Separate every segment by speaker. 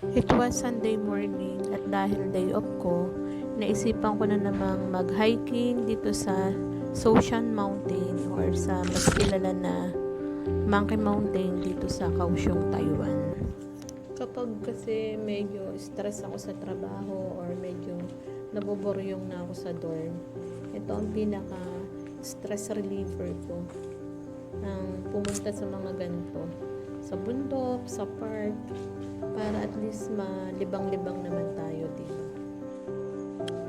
Speaker 1: It was Sunday morning at dahil day off ko, naisipan ko na namang mag-hiking dito sa Soshan Mountain or sa mas kilala na Monkey Mountain dito sa Kaohsiung, Taiwan. Kapag kasi medyo stress ako sa trabaho or medyo naboboryong na ako sa dorm, ito ang pinaka stress reliever ko ang pumunta sa mga ganito, sa bundok, sa park, para at least malibang-libang naman tayo dito.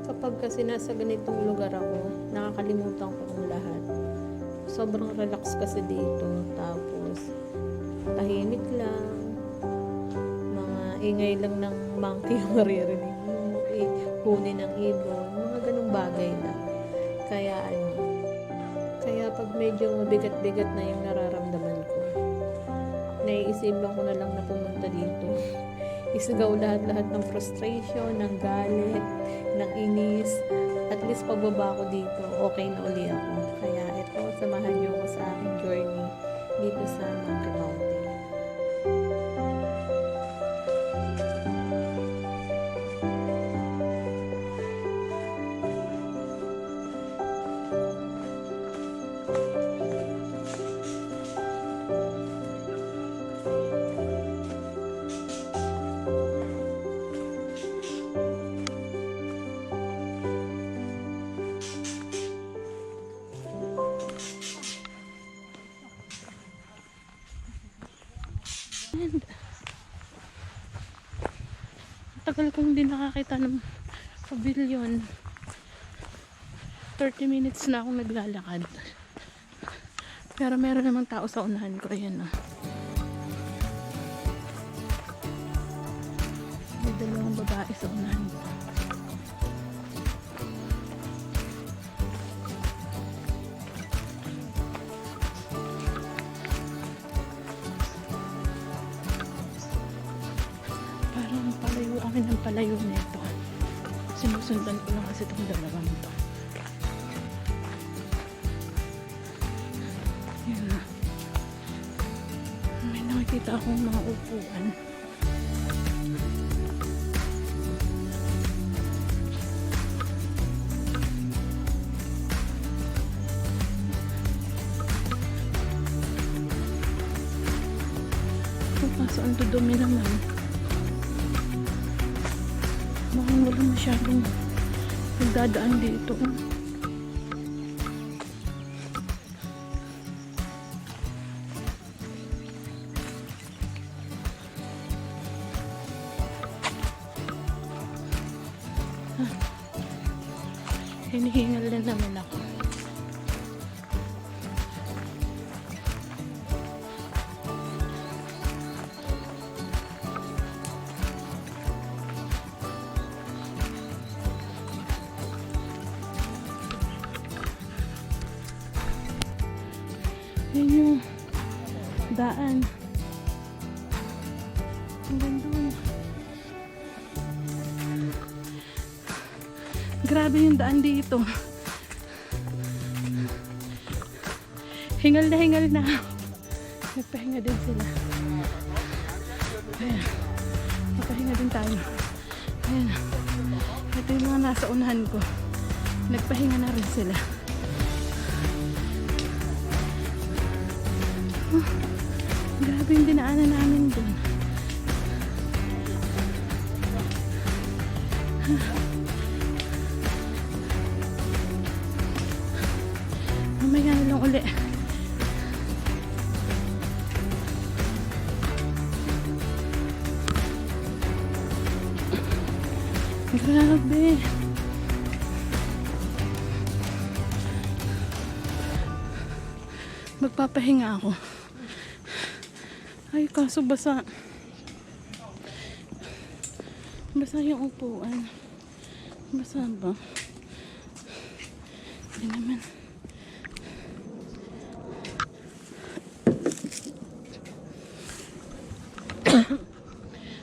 Speaker 1: Kapag kasi nasa ganitong lugar ako, nakakalimutan ko ang lahat. Sobrang relax kasi dito, tapos tahimik lang, mga ingay lang ng monkey yung maririnig mo, huni ng ibon, mga ganung bagay lang. Kaya pag medyo mabigat-bigat na yung nararamdaman ko, naiisipan ko na lang na pumunta dito. Isigaw lahat-lahat ng frustration, ng galit, ng inis. At least pagbaba ko dito, okay na uli ako. Kaya ito, samahan niyo ako sa aking journey dito sa Monkey Mountain. And tagal kong hindi nakakita ng pavilion. 30 minutes na akong naglalakad. Pero meron namang tao sa unahan ko. Ayan na. May dalawang babae sa unahan ko. Parang palayo kami ng palayo nito. Sinusundan ko lang kasi itong dalawang ito. Yan na. May nakikita akong mga upuan. Kaso ang dudumi naman. Mukhang wala masyadong nagdadaan dito. Hinihingal na naman ako. Yan yung daan. Hanggang doon. Grabe yung daan dito. Hingal na. Nagpahinga din sila. Ayan. Nagpahinga din tayo. Ayan. Ito yung mga nasa unahan ko. Nagpahinga na rin sila. Grabe yung dinaanan namin dun. Mamaya na lang uli. Grabe. Magpapahinga ako. Ay, kaso basa. Basa yung upuan. Basa ba? Hindi naman.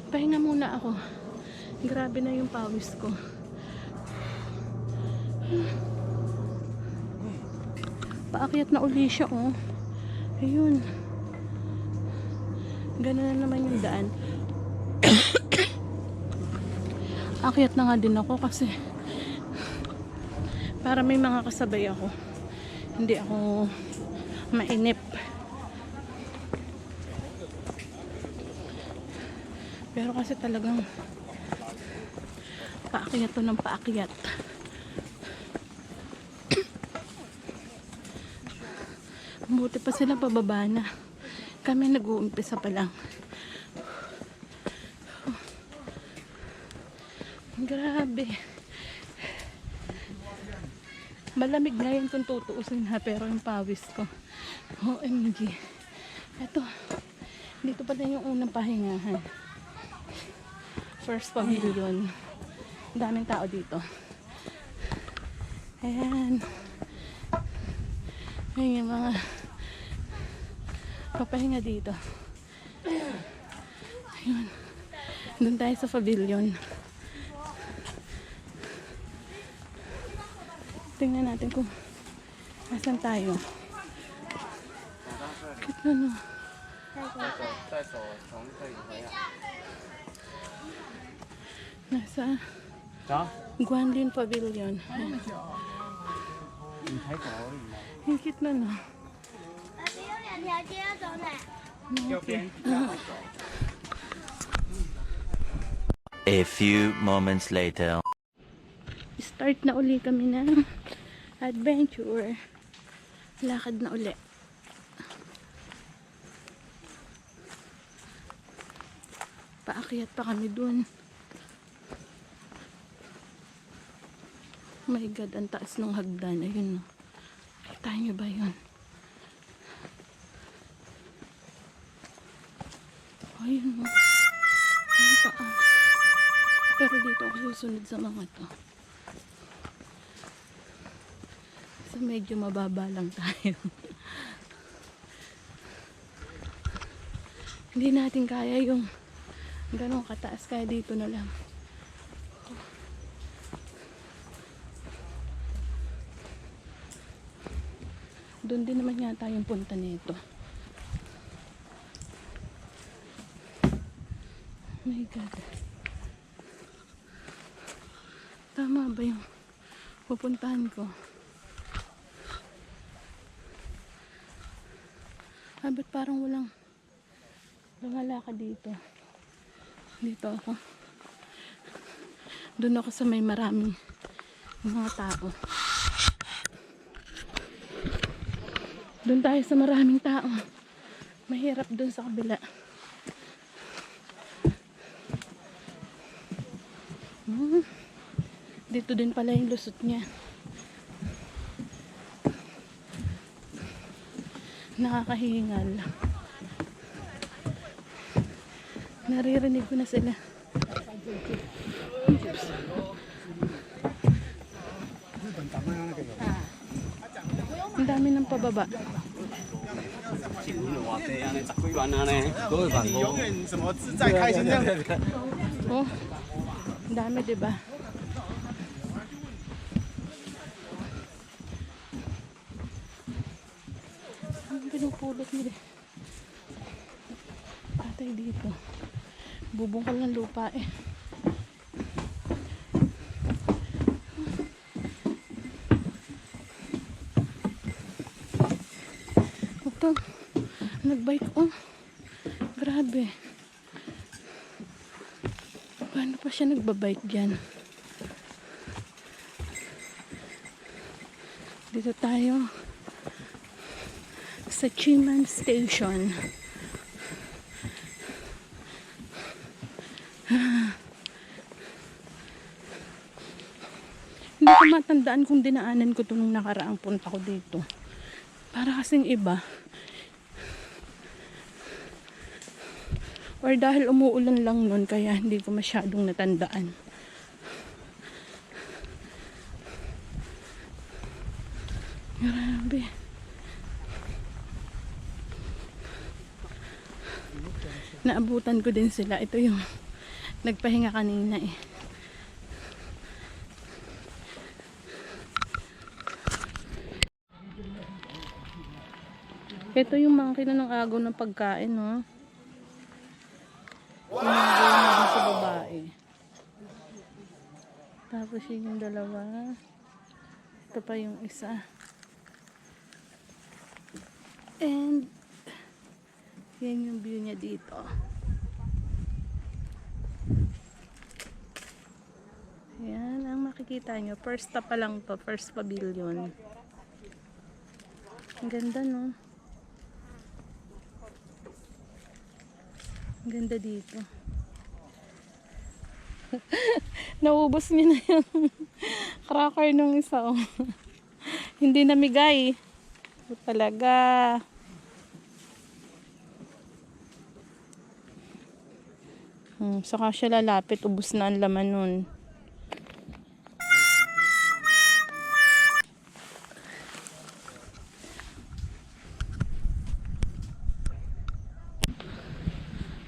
Speaker 1: Pahinga muna ako. Grabe na yung pawis ko. Paakyat na uli siya, oh. Ayun. Ganun na naman yung daan.
Speaker 2: Akyat na nga din ako kasi para may mga kasabay ako. Hindi ako mainip. Pero kasi talagang paakyat to ng paakyat. Buti pa sila pababa na. Kami nag-uumpisa pa lang. Grabe. Malamig ngayon kung tutuusin ha, pero yung pawis ko. OMG. Eto, dito pa din yung unang pahingahan. First pavilion. Daming tao dito. Ayan. Ayan yung mga papahinga dito. Ayun. Doon tayo sa pavilion. Tingnan natin kung asan tayo. Kita na. Nasa Guanlin Pavilion. Hingkit na no.
Speaker 3: A few moments later.
Speaker 2: Start na uli kami ng adventure. Lakad na uli. Paakyat pa kami dun. Oh my God, ang taas ng hagdan. Ayun. Kita nyo ba yun? Ayun. Ang taas. Pero dito ako susunod sa mga to. So medyo mababa lang tayo. Hindi natin kaya yung ganong kataas, kaya dito na lang. Doon din naman yata yung punta nito. Oh my God. Tama ba yung pupuntahan ko? Ba't parang walang lumalakad dito? Dito ako. Doon ako sa may maraming mga tao. Doon tayo sa maraming tao. Mahirap doon sa kabila. Dito din pala yung lusot niya. Nakakahingal. Naririnig ko na sila. Ang dami ng pababa. Oh, ang dami, diba? Ang pinupulot nila. Patay dito. Bubungkal ng lupa eh. Ito, nagbike oh. Grabe. Paano pa siya nagbabike dyan? Dito tayo sa Chiman Station. Hindi ko matandaan kung dinaanan ko ito nung nakaraang punta ko dito. Para kasing iba. Or dahil umuulan lang nun, kaya hindi ko masyadong natandaan. Grabe. Naabutan ko din sila. Ito yung nagpahinga kanina eh. Ito yung makina ng agaw ng pagkain, no? Pinagawa natin sa babae. Tapos yun yung dalawa. Ito pa yung isa. And yan yung view niya dito. Yan ang makikita nyo. First stop pa lang to. First pavilion. Ang ganda, no? Ang ganda dito. Naubos niya na yung cracker nung isa. Oh. Hindi namigay. Ito talaga. Saka siya lalapit. Ubos na ang laman nun.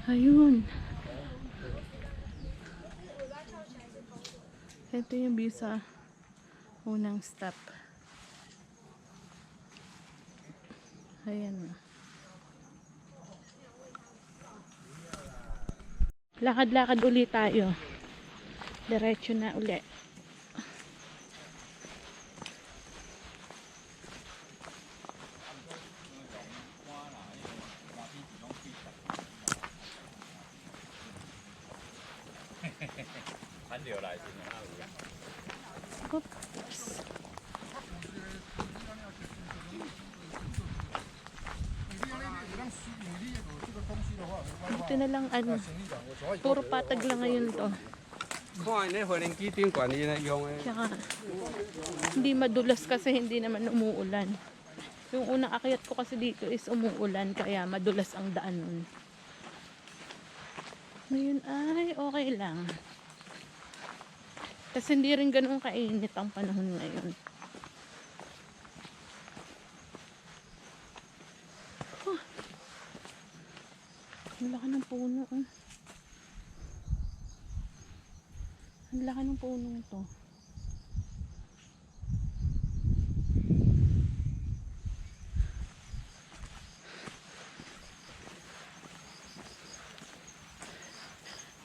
Speaker 2: Ayun. Ito yung view sa unang stop. Ayan. Lakad-lakad ulit tayo. Diretso na ulit. Oops. Ito na lang ano. Puro patag lang ngayon to. Tsaka hindi madulas kasi hindi naman umuulan. Yung unang akyat ko kasi dito is umuulan kaya madulas ang daan nun. Ngayon ay okay lang. Kasi hindi rin ganun kainit ang panahon ngayon. Huh. Ang laki ng puno. Oh. Ang laki ng puno ito.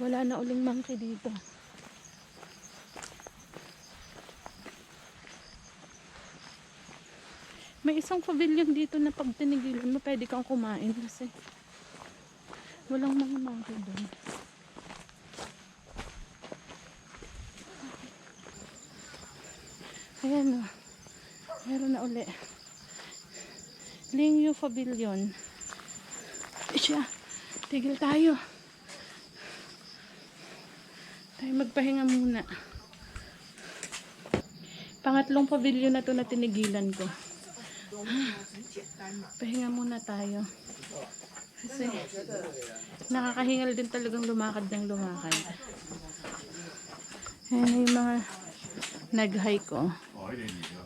Speaker 2: Wala na uling monkey dito. May isang pavilion dito na pag tinigilan mo, pwede kang kumain kasi walang mga monkey doon. Ayan o. Meron na uli. Lingyu Pavilion. Siya. Tigil tayo. Tayo magpahinga muna. Pangatlong pavilion na to na tinigilan ko. Pahinga muna tayo. Kasi nakakahingal din talagang lumakad ng lumakad. Ayan yung mga nag-hike ko.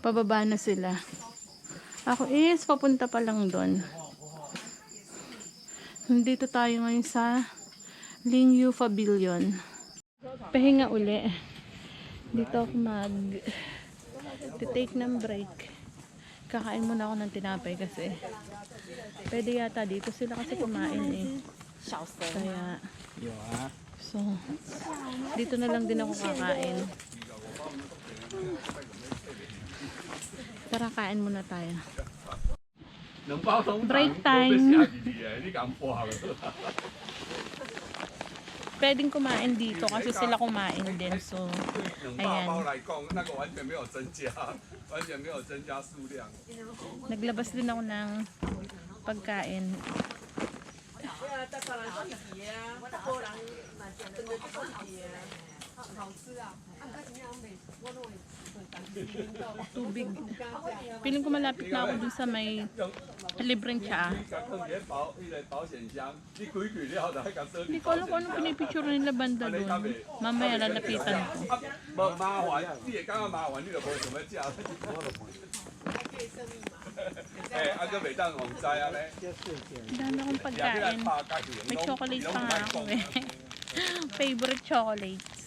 Speaker 2: Pababa na sila. Ako is papunta pa lang doon. Nandito tayo ngayon sa Lingyu Pavilion. Pahinga uli. Dito ako take ng break. Kakain muna ako ng tinapay kasi pwede yata dito sila kasi kumain eh. Kaya so dito na lang din ako kakain. Tara, kain muna tayo. Break time. Pwedeng kumain dito kasi sila kumain din. So, ayan. Naglabas din ako ng pagkain. Tubig. Piling ko malapit na ako dun sa may libreng tsaa. Hindi ko alam kung anong pinipicture nila banda dun. Mamaya lalapitan ko. Dami akong pagkain. May chocolate pa nga ako eh. Favorite chocolates.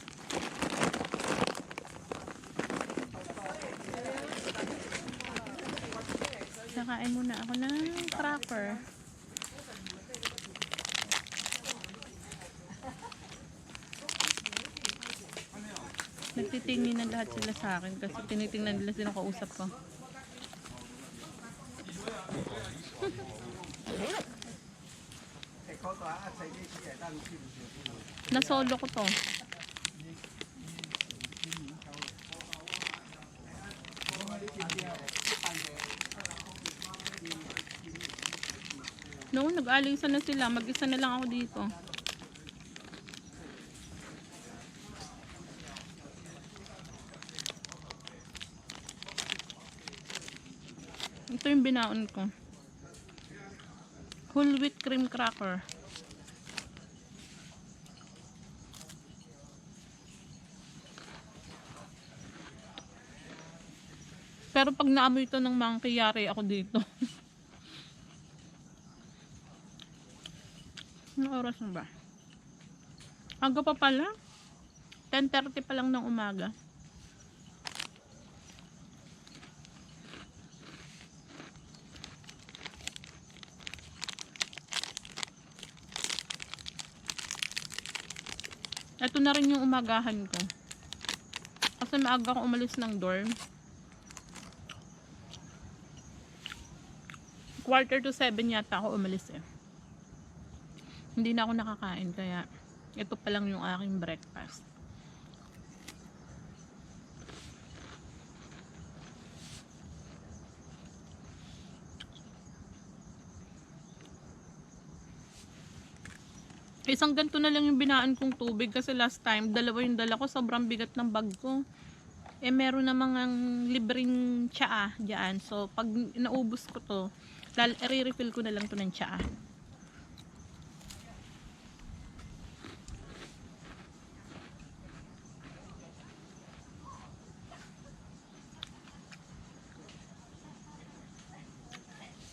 Speaker 2: Nakain muna ako ng cracker. Nagtitingin na lahat sila sa akin kasi tinitingnan nila sino kausap ko. Na-solo ko to. Noon, nag-alisan na sila. Mag-isa na lang ako dito. Ito yung binaon ko. Whole wheat cream cracker. Pero pag naamoy ito ng monkey, yari ako dito. Anong oras na ba? Aga pa pala. 10:30 pa lang ng umaga. Ito na rin yung umagahan ko. Kasi maaga ko umalis ng dorm. 6:45 yata ako umalis eh. Hindi na ako nakakain kaya ito pa lang yung aking breakfast. Isang ganito na lang yung binaan kong tubig kasi last time, dalawa yung dala ko, sobrang bigat ng bag ko. Eh meron na mga libreng tsaa dyan. So pag naubos ko to, i-refill ko na lang to ng tsaa.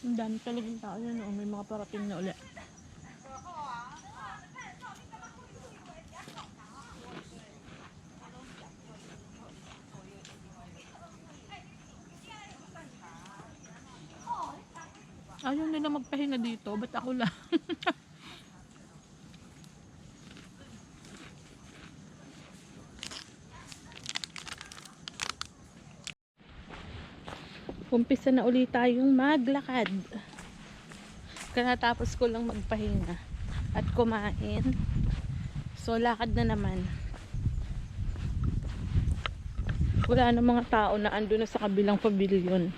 Speaker 2: Ang dami talagang tao yan. Oh. May mga parating na ulit. Ayaw nila magpahinga dito. Ba't ako lang? Umpisa na ulit tayong maglakad. Katapos ko lang magpahinga at kumain. So lakad na naman. Wala na mga tao na ando na sa kabilang pavilion.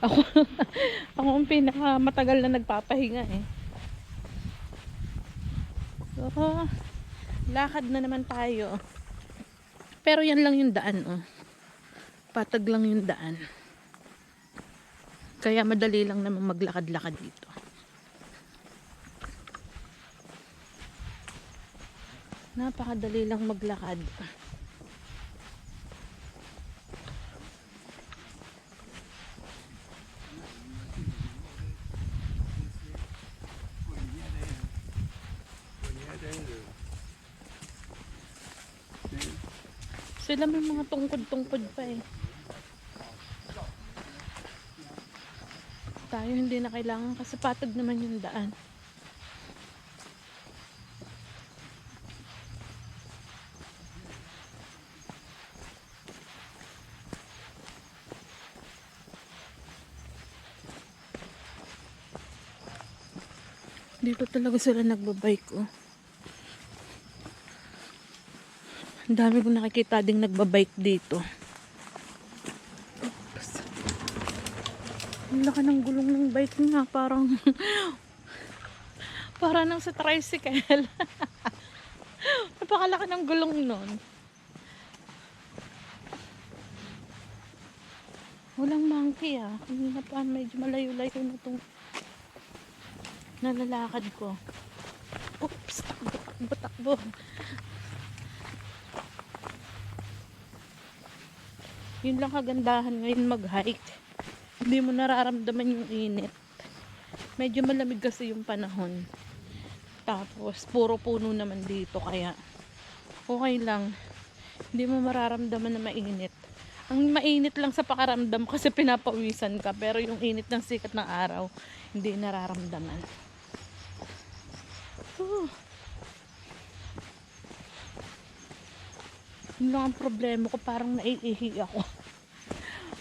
Speaker 2: Ako ako ang pinakamatagal na nagpapahinga eh. So lakad na naman tayo. Pero yan lang yung daan oh. Patag lang yung daan. Kaya madali lang naman maglakad-lakad dito. Napakadali lang maglakad. Sila may mga tungkod-tungkod pa eh. Tayo hindi na kailangan kasi patag naman yung daan. Dito talaga sila nagbabike oh. Ang dami kong nakikita ding nagbabike dito. Ang laki ng gulong ng bike nga, parang para nang sa tricycle. Napakalaki ng gulong nun. Walang monkey ah. Hindi na pa, medyo malayo-layo na itong nalalakad ko. Oops, takbo. Yun lang kagandahan ngayon mag-hike. Hindi mo nararamdaman yung init. Medyo malamig kasi yung panahon. Tapos puro puno naman dito kaya okay lang. Hindi mo mararamdaman na mainit. Ang mainit lang sa pakaramdam kasi pinapawisan ka, pero yung init ng sikat ng araw hindi nararamdaman. Yun lang ang problema ko, parang naiihi ako.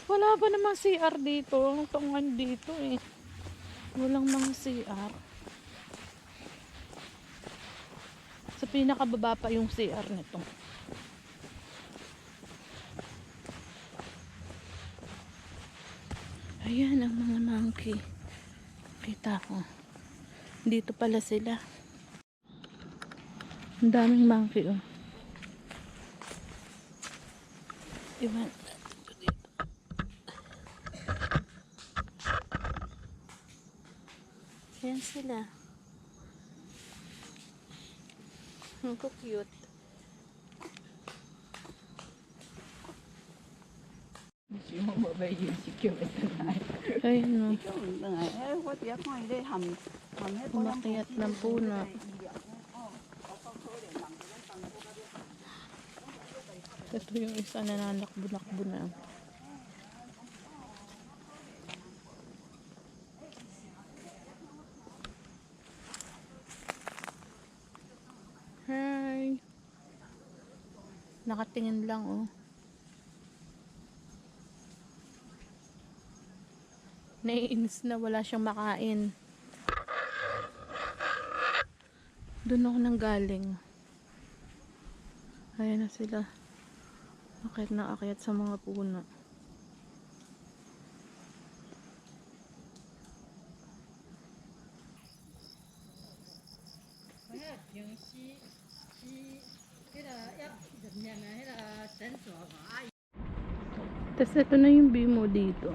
Speaker 2: Wala ba namang CR dito? Ang tungan dito eh. Walang mga CR. Sa pinakababa pa yung CR nito. Ayan ang mga monkey. Kita ko. Dito pala sila. Ang daming monkey oh. Iwan. Ayan sila. Ang cute. Ayun no. Umakyat ng puno. Ito yung isa na nanakbo-nakbo na. Hi! Nakatingin lang oh. Naiinis na wala siyang makain. Doon ako nang galing. Ayan na sila. Akit na akit sa mga puno. Tapos ito na yung view mo dito.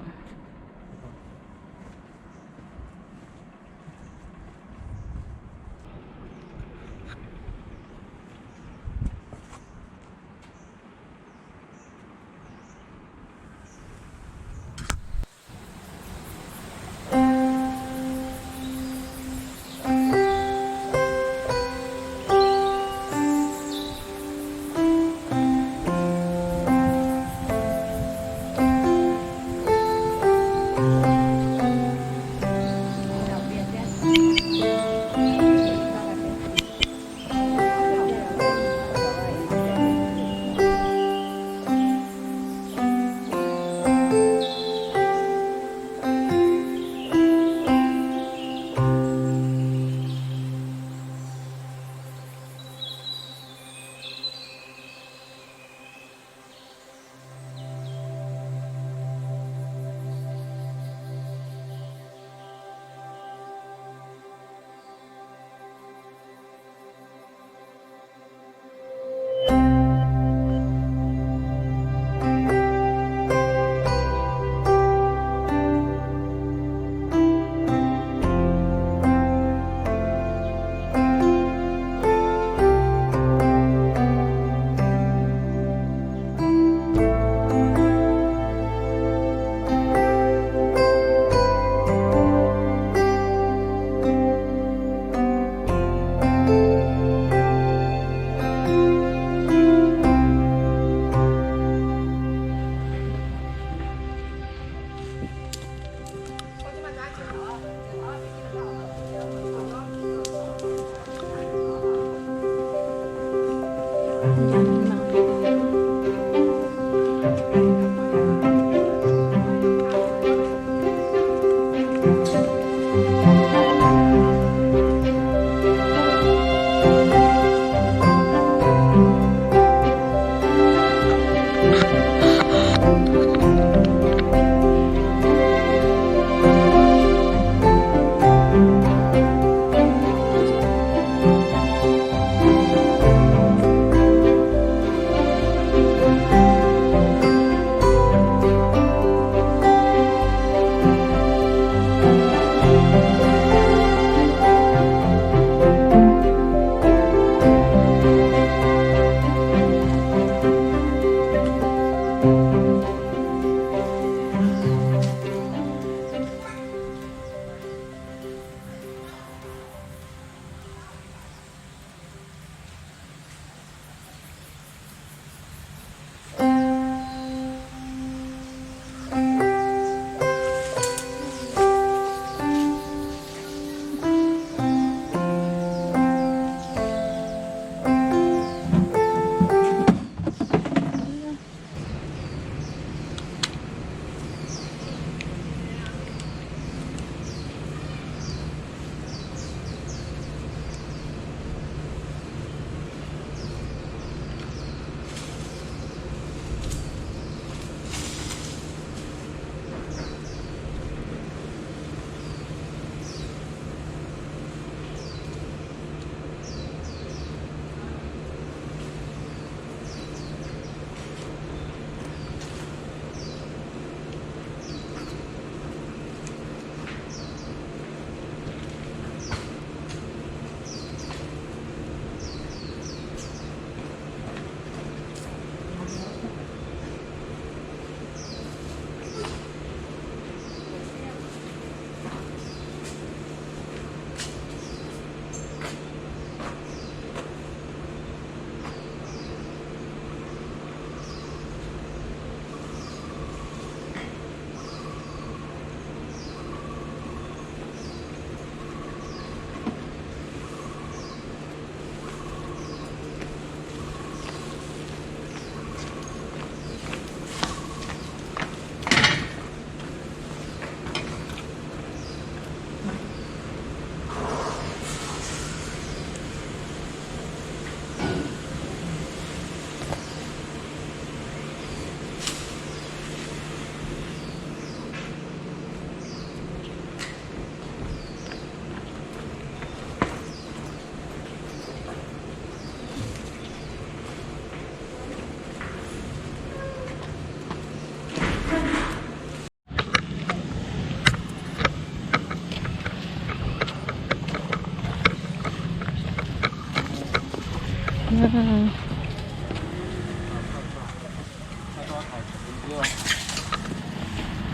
Speaker 4: 不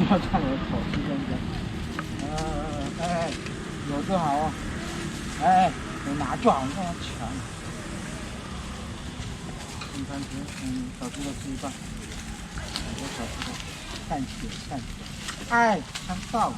Speaker 4: 要看我的口气，真的。哎，有就好啊。哎，我拿就好，你干嘛抢？中餐厅，小猪肉吃一半，我小猪肉，蛋血，哎，看到了。